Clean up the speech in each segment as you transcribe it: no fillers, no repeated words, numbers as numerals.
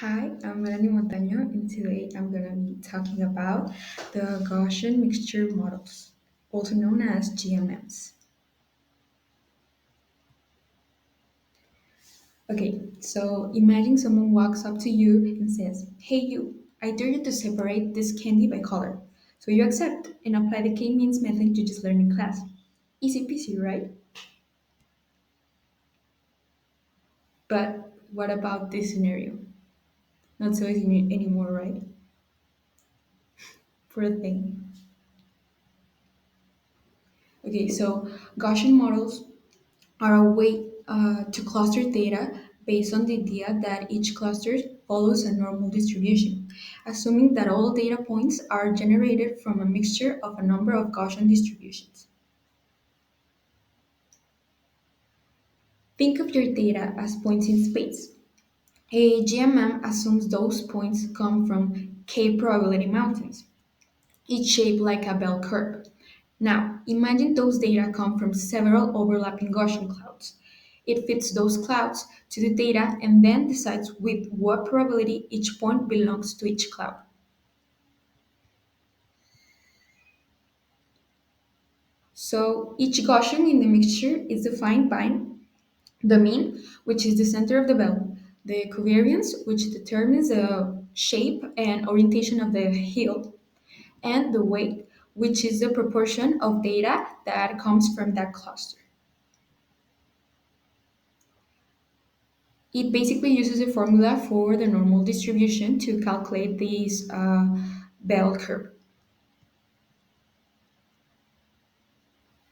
Hi, I'm Melanie Montaño, and today I'm going to be talking about the Gaussian mixture models, also known as GMMs. Okay, so imagine someone walks up to you and says, "Hey, you, I dare you to separate this candy by color." So you accept and apply the K-means method you just learned in class. Easy peasy, right? But what about this scenario? Not so easy anymore, right? Poor thing. Okay, so Gaussian models are a way to cluster data based on the idea that each cluster follows a normal distribution, assuming that all data points are generated from a mixture of a number of Gaussian distributions. Think of your data as points in space. A GMM assumes those points come from K probability mountains, each shaped like a bell curve. Now, imagine those data come from several overlapping Gaussian clouds. It fits those clouds to the data and then decides with what probability each point belongs to each cloud. So each Gaussian in the mixture is defined by the mean, which is the center of the bell, the covariance, which determines the shape and orientation of the hill, and the weight, which is the proportion of data that comes from that cluster. It basically uses a formula for the normal distribution to calculate this bell curve.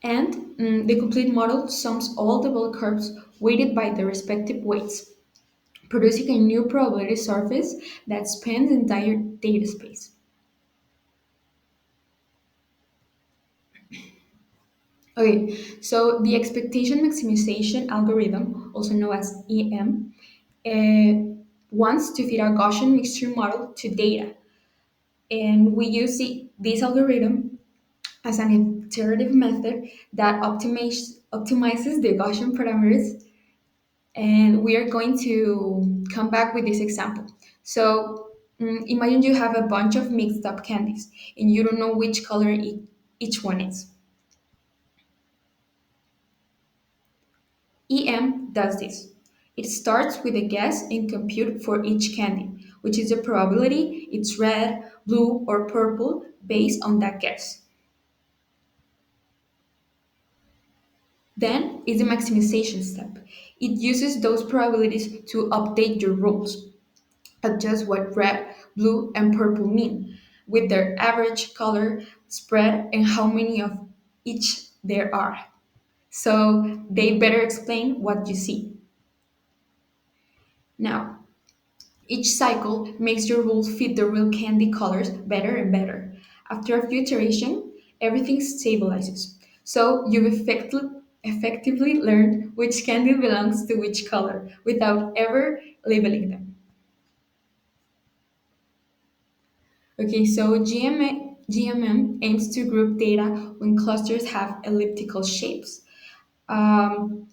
And the complete model sums all the bell curves weighted by the respective weights, producing a new probability surface that spans the entire data space. Okay, so the expectation maximization algorithm, also known as EM, wants to fit a Gaussian mixture model to data. And we use this algorithm as an iterative method that optimizes the Gaussian parameters. And we are going to come back with this example. So imagine you have a bunch of mixed up candies and you don't know which color each one is. EM does this. It starts with a guess and compute for each candy, which is the probability it's red, blue, or purple based on that guess. Then is the maximization step. It uses those probabilities to update your rules, adjust what red, blue, and purple mean, with their average color spread and how many of each there are. So they better explain what you see. Now, each cycle makes your rules fit the real candy colors better and better. After a few iterations, everything stabilizes. So you've effectively learned which candy belongs to which color without ever labeling them. Okay, so GMM aims to group data when clusters have elliptical shapes, um,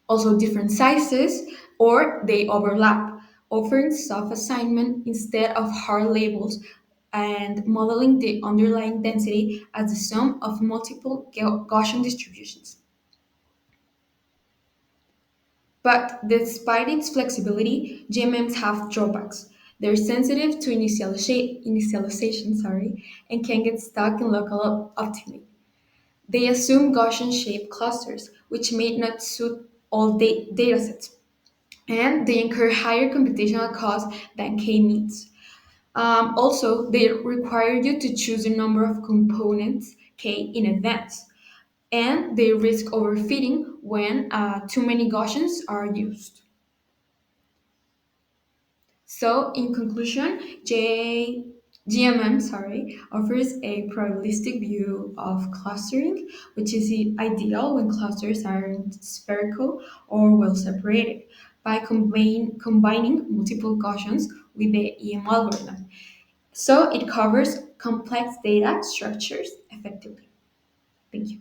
also different sizes, or they overlap, offering soft assignment instead of hard labels and modeling the underlying density as the sum of multiple Gaussian distributions. But despite its flexibility, GMMs have drawbacks. They're sensitive to initialization, and can get stuck in local optimity. They assume Gaussian-shaped clusters, which may not suit all datasets, and they incur higher computational costs than K-means. Also, they require you to choose a number of components K in advance, and they risk overfitting when too many Gaussians are used. So, in conclusion, GMM offers a probabilistic view of clustering, which is ideal when clusters aren't spherical or well separated, by combining multiple Gaussians with the EM algorithm. So, it covers complex data structures effectively. Thank you.